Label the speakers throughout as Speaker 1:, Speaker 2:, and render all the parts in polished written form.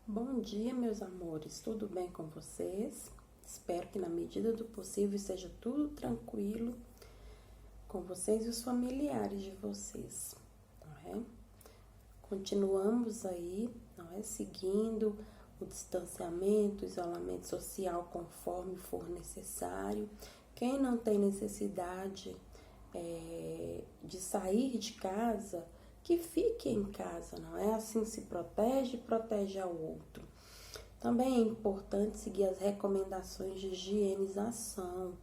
Speaker 1: Bom dia, meus amores, tudo bem com vocês? Espero que na medida do possível esteja tudo tranquilo com vocês e os familiares de vocês, não é? Continuamos aí, não é? Seguindo o distanciamento, o isolamento social conforme for necessário. Quem não tem necessidade de sair de casa, que fique em casa, não é? Assim se protege e protege ao outro. Também é importante seguir as recomendações de higienização,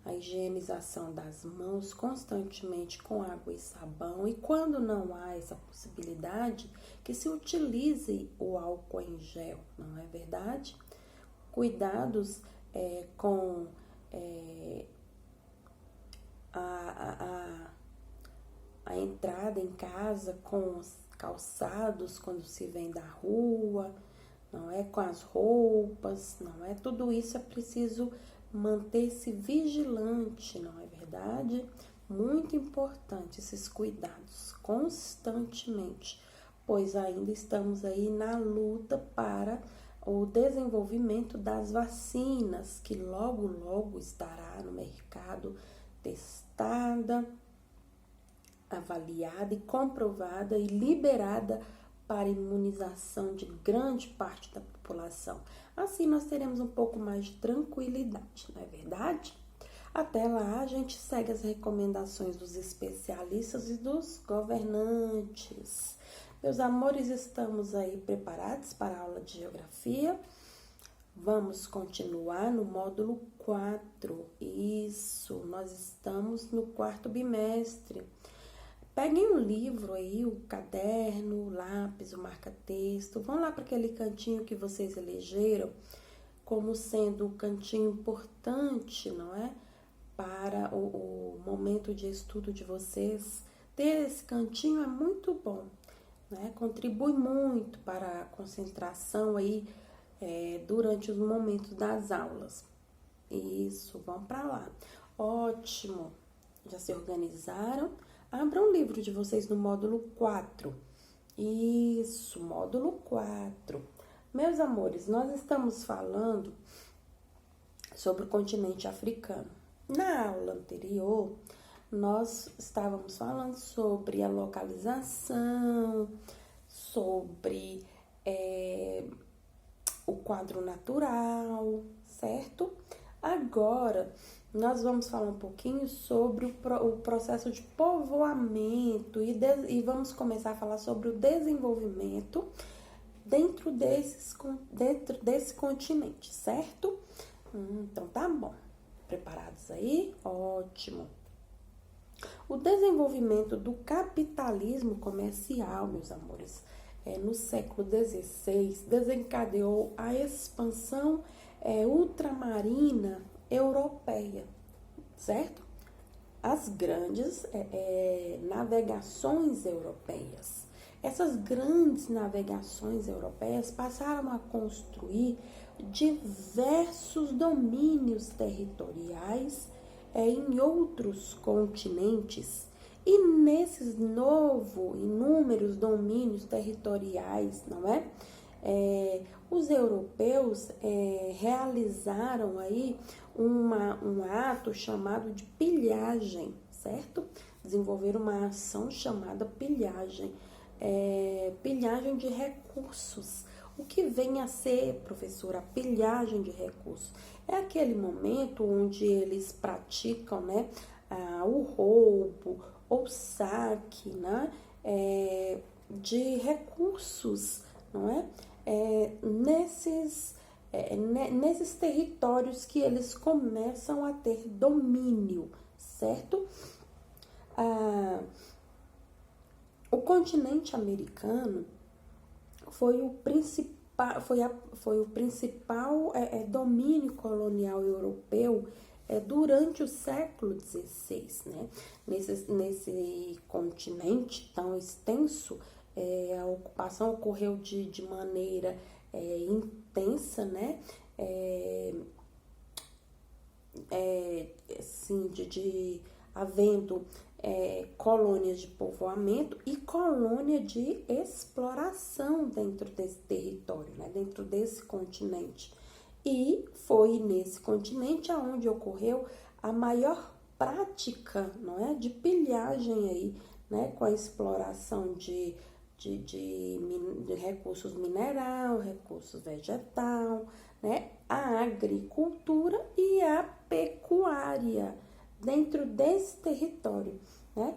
Speaker 1: a higienização das mãos constantemente com água e sabão, e quando não há essa possibilidade, que se utilize o álcool em gel, não é verdade? Cuidados com a entrada em casa com os calçados quando se vem da rua, não é? Com as roupas, não é? Tudo isso é preciso manter-se vigilante, não é verdade? Muito importante esses cuidados constantemente, pois ainda estamos aí na luta para o desenvolvimento das vacinas, que logo, logo estará no mercado testada, avaliada e comprovada e liberada para imunização de grande parte da população. Assim nós teremos um pouco mais de tranquilidade, não é verdade? Até lá a gente segue as recomendações dos especialistas e dos governantes. Meus amores, estamos aí preparados para a aula de geografia? Vamos continuar no módulo 4. Isso, nós estamos no quarto bimestre. Peguem um livro aí, o caderno, o lápis, o marca-texto. Vão lá para aquele cantinho que vocês elegeram como sendo um cantinho importante, não é? Para o momento de estudo de vocês. Ter esse cantinho é muito bom, né? Contribui muito para a concentração aí durante os momentos das aulas. Isso, vão para lá. Ótimo! Já se organizaram? Abram o livro de vocês no módulo 4. Isso, módulo 4. Meus amores, nós estamos falando sobre o continente africano. Na aula anterior, nós estávamos falando sobre a localização, sobre o quadro natural, certo? Agora, nós vamos falar um pouquinho sobre o processo de povoamento e vamos começar a falar sobre o desenvolvimento dentro desse continente, certo? Então, tá bom. Preparados aí? Ótimo. O desenvolvimento do capitalismo comercial, meus amores, no século XVI, desencadeou a expansão ultramarina europeia, certo? As grandes navegações europeias. Essas grandes navegações europeias passaram a construir diversos domínios territoriais em outros continentes. E nesses inúmeros domínios territoriais, não é? Os europeus realizaram aí um ato chamado de pilhagem, certo? Desenvolveram uma ação chamada pilhagem, pilhagem de recursos. O que vem a ser, professora, a pilhagem de recursos? É aquele momento onde eles praticam, né, o roubo ou saque, né, de recursos, não é? Nesses territórios que eles começam a ter domínio, certo? O continente americano foi o principal domínio colonial europeu durante o século XVI, né? Nesse continente tão extenso, a ocupação ocorreu de maneira intensa, né? Assim, havendo colônias de povoamento e colônia de exploração dentro desse território, né, dentro desse continente. E foi nesse continente aonde ocorreu a maior prática, não é, de pilhagem aí, né, com a exploração de recursos mineral, recursos vegetal, né, a agricultura e a pecuária dentro desse território, né?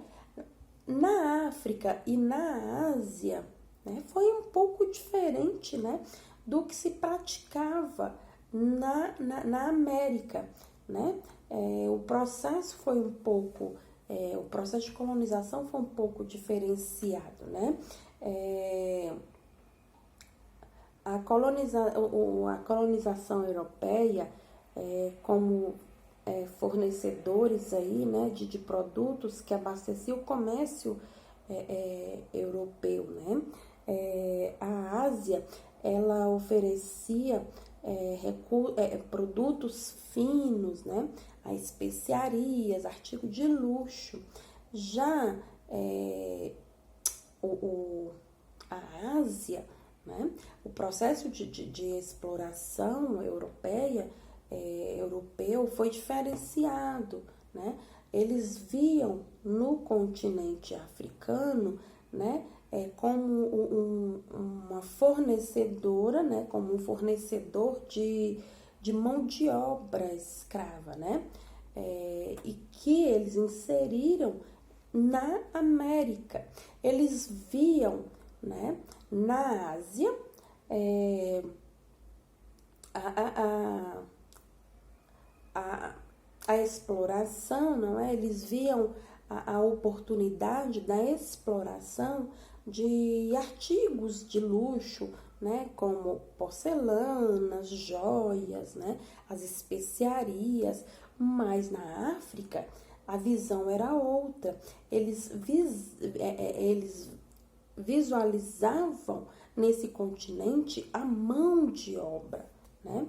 Speaker 1: Na África e na Ásia, né, foi um pouco diferente, né, do que se praticava na América, né? O processo foi um pouco, o processo de colonização foi um pouco diferenciado, né? A colonização europeia, como fornecedores aí, né, de produtos que abasteciam o comércio europeu, né? A Ásia, ela oferecia produtos finos, né? As especiarias, artigos de luxo. Já a Ásia, né? O processo de exploração europeu foi diferenciado, né? Eles viam no continente africano, né, como uma fornecedora, né, como um fornecedor de mão de obra escrava, né? E que eles inseriram na América. Eles viam, né, na Ásia a exploração, não é? Eles viam a oportunidade da exploração de artigos de luxo, né, como porcelanas, joias, né, as especiarias, mas na África a visão era outra. Eles visualizavam nesse continente a mão de obra, né?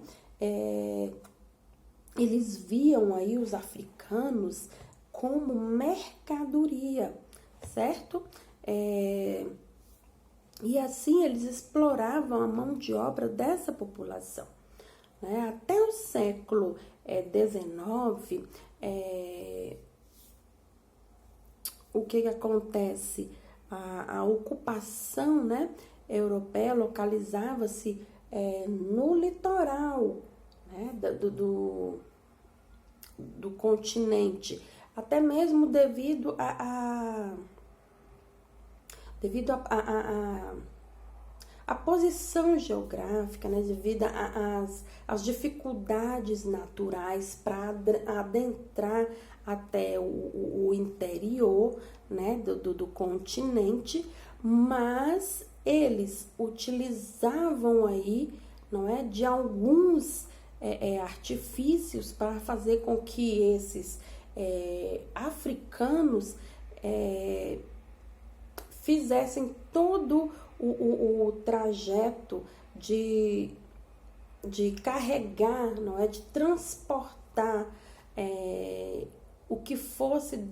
Speaker 1: Eles viam aí os africanos como mercadoria, certo? E assim eles exploravam a mão de obra dessa população, né? Até o século XIX, o que acontece? A ocupação, né, europeia localizava-se no litoral, né, do continente, até mesmo devido a posição geográfica, né, devido às dificuldades naturais para adentrar até o interior, né, do continente, mas eles utilizavam aí, não é, de alguns artifícios para fazer com que esses africanos fizessem todo o trajeto de carregar, não é, de transportar o que fosse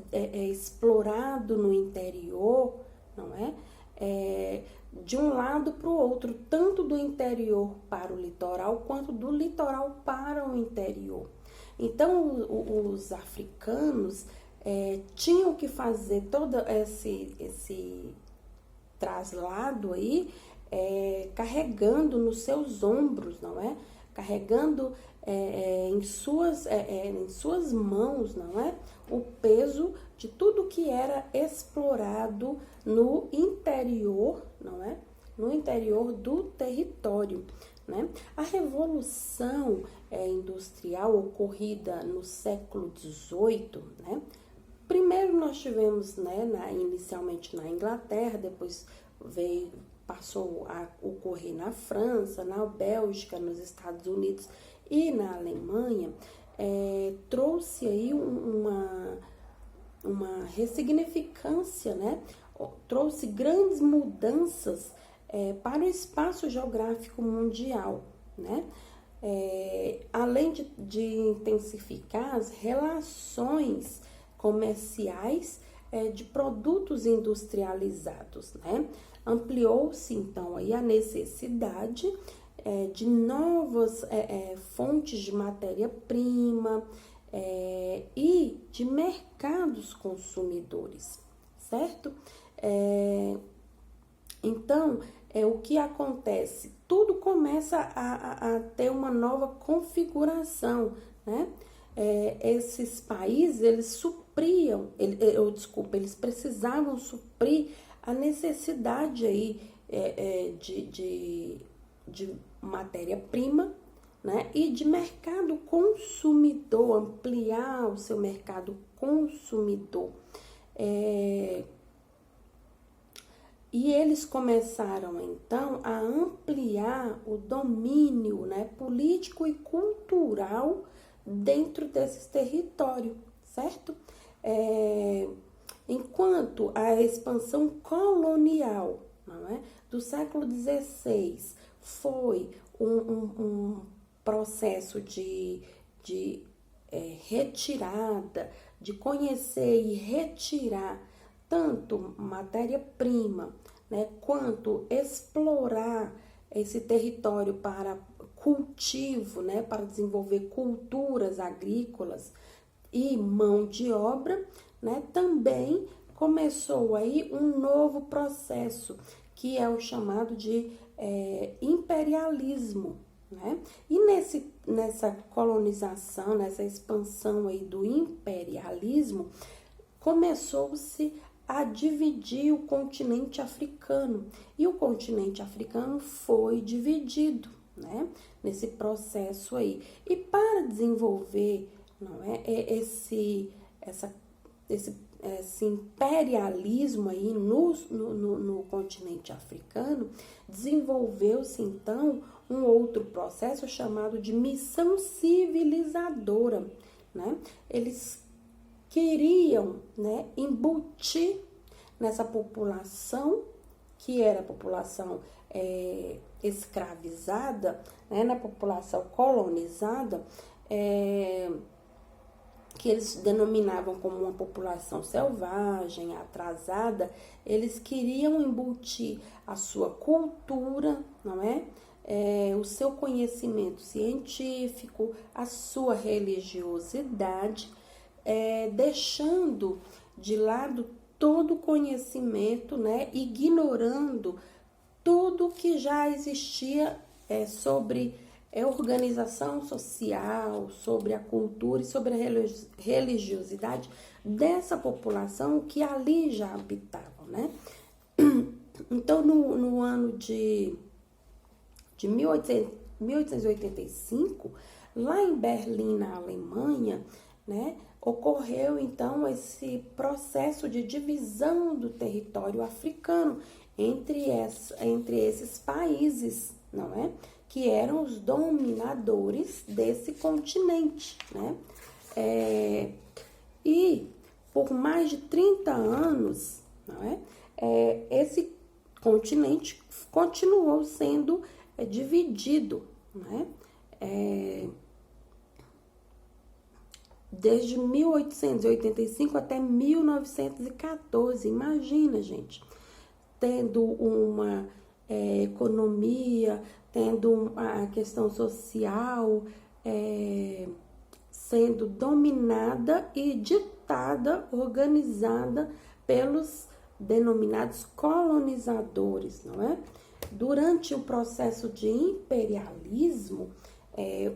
Speaker 1: explorado no interior, não é, de um lado para o outro, tanto do interior para o litoral, quanto do litoral para o interior. Então, os africanos tinham que fazer todo esse traslado aí, carregando nos seus ombros, não é? Carregando em suas mãos, não é? O peso de tudo que era explorado no interior, não é? No interior do território, né? A Revolução Industrial ocorrida no século XVIII, né? Primeiro nós tivemos, né, inicialmente na Inglaterra, depois passou a ocorrer na França, na Bélgica, nos Estados Unidos e na Alemanha, trouxe aí uma ressignificância, né? Trouxe grandes mudanças para o espaço geográfico mundial, né? Além de intensificar as relações comerciais de produtos industrializados, né? Ampliou-se, então, aí a necessidade de novas fontes de matéria-prima e de mercados consumidores, certo? Então, o que acontece? Tudo começa a ter uma nova configuração, né? Esses países, eles supriam, eles precisavam suprir a necessidade aí de matéria-prima, né? E de mercado consumidor, ampliar o seu mercado consumidor. E eles começaram, então, a ampliar o domínio, né, político e cultural dentro desses territórios, certo? Enquanto a expansão colonial, não é, do século XVI foi um processo de retirada, de conhecer e retirar tanto matéria-prima, né, quanto explorar esse território para cultivo, né, para desenvolver culturas agrícolas e mão de obra, né, também começou aí um novo processo, que é o chamado de imperialismo, né? E nessa colonização, nessa expansão aí do imperialismo, começou-se a dividir o continente africano. E o continente africano foi dividido, né, nesse processo aí. E para desenvolver, não é, esse imperialismo aí no continente africano, desenvolveu-se então um outro processo chamado de missão civilizadora, né? Eles queriam, né, embutir nessa população, que era a população escravizada, né, na população colonizada, que eles denominavam como uma população selvagem, atrasada. Eles queriam embutir a sua cultura, não é? O seu conhecimento científico, a sua religiosidade, deixando de lado todo o conhecimento, né, ignorando tudo que já existia sobre organização social, sobre a cultura e sobre a religiosidade dessa população que ali já habitavam, né? Então, no ano de 1885, lá em Berlim, na Alemanha, né, ocorreu então esse processo de divisão do território africano entre esses países, não é? Que eram os dominadores desse continente, né? E por mais de 30 anos, não é? Esse continente continuou sendo dividido, né? Desde 1885 até 1914, imagina, gente, tendo uma economia, tendo a questão social sendo dominada e ditada, organizada pelos denominados colonizadores, não é? Durante o processo de imperialismo,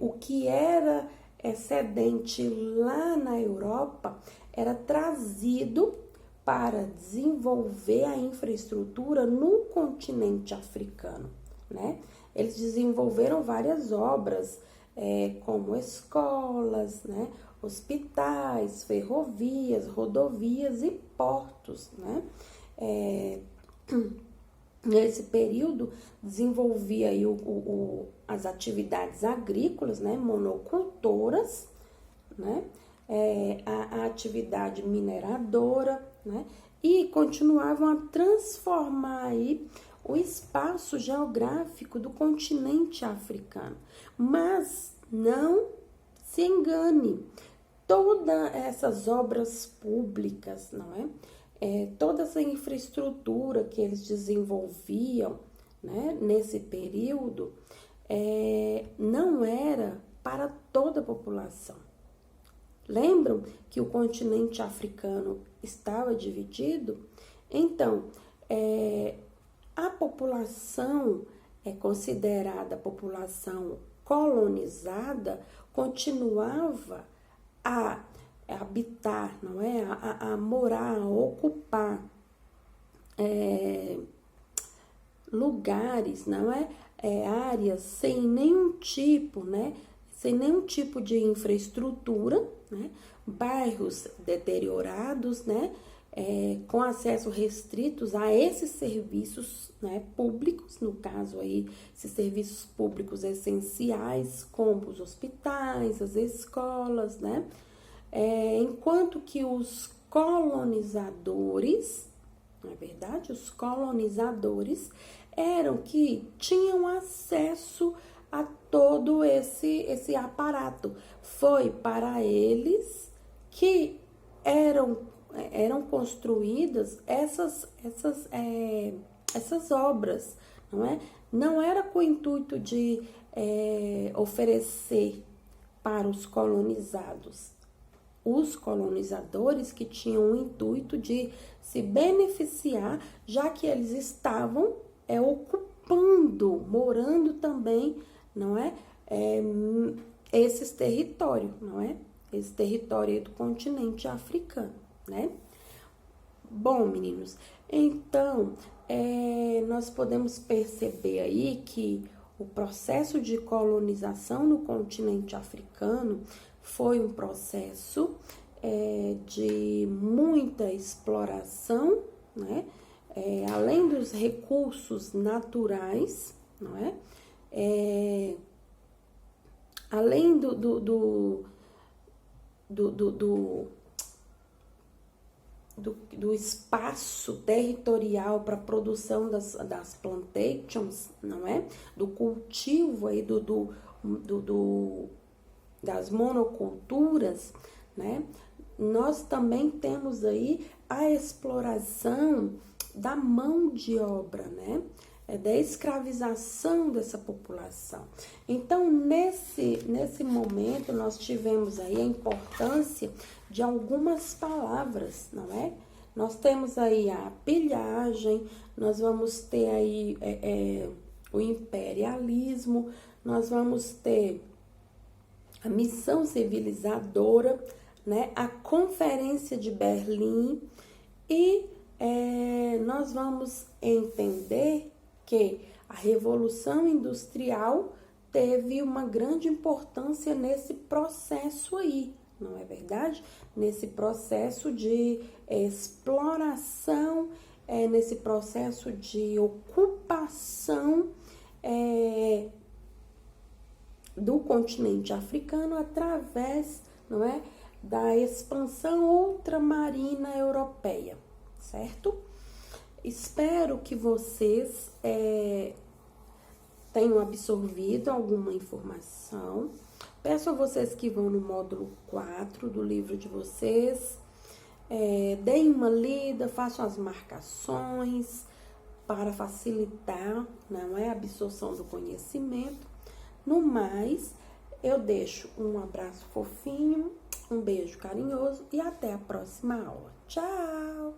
Speaker 1: o que era excedente lá na Europa era trazido para desenvolver a infraestrutura no continente africano, né? Eles desenvolveram várias obras, como escolas, né? Hospitais, ferrovias, rodovias e portos, né? Nesse período, desenvolvia aí as atividades agrícolas, né, monocultoras, né, a atividade mineradora, né, e continuavam a transformar aí o espaço geográfico do continente africano. Mas não se engane, todas essas obras públicas, não é? toda essa infraestrutura que eles desenvolviam, né, nesse período, não era para toda a população. Lembram que o continente africano estava dividido? Então, a população considerada população colonizada continuava a habitar, não é? A morar, a ocupar lugares, não é? Áreas sem nenhum tipo, né? Sem nenhum tipo de infraestrutura, né? Bairros deteriorados, né? Com acesso restritos a esses serviços, né, públicos, no caso aí, esses serviços públicos essenciais, como os hospitais, as escolas, né? Enquanto que os colonizadores, não é verdade? Os colonizadores eram que tinham acesso a todo esse aparato. Foi para eles que eram construídas essas obras, não é? Não era com o intuito de oferecer para os colonizados. Os colonizadores que tinham o intuito de se beneficiar, já que eles estavam ocupando, morando também, não é? Esses territórios, não é? Esse território aí do continente africano, né? Bom, meninos, então, nós podemos perceber aí que o processo de colonização no continente africano foi um processo de muita exploração, né? Além dos recursos naturais, não é? Além do espaço territorial para a produção das plantations, não é? Do cultivo aí das monoculturas, né? Nós também temos aí a exploração da mão de obra, né? Da escravização dessa população. Então, nesse momento, nós tivemos aí a importância de algumas palavras, não é? Nós temos aí a pilhagem, nós vamos ter aí o imperialismo, nós vamos ter a missão civilizadora, né? A Conferência de Berlim e nós vamos entender que a Revolução Industrial teve uma grande importância nesse processo aí, não é verdade? Nesse processo de exploração, nesse processo de ocupação do continente africano através, não é, da expansão ultramarina europeia, certo? Espero que vocês tenham absorvido alguma informação. Peço a vocês que vão no módulo 4 do livro de vocês, deem uma lida, façam as marcações para facilitar, não é, a absorção do conhecimento. No mais, eu deixo um abraço fofinho, um beijo carinhoso e até a próxima aula. Tchau!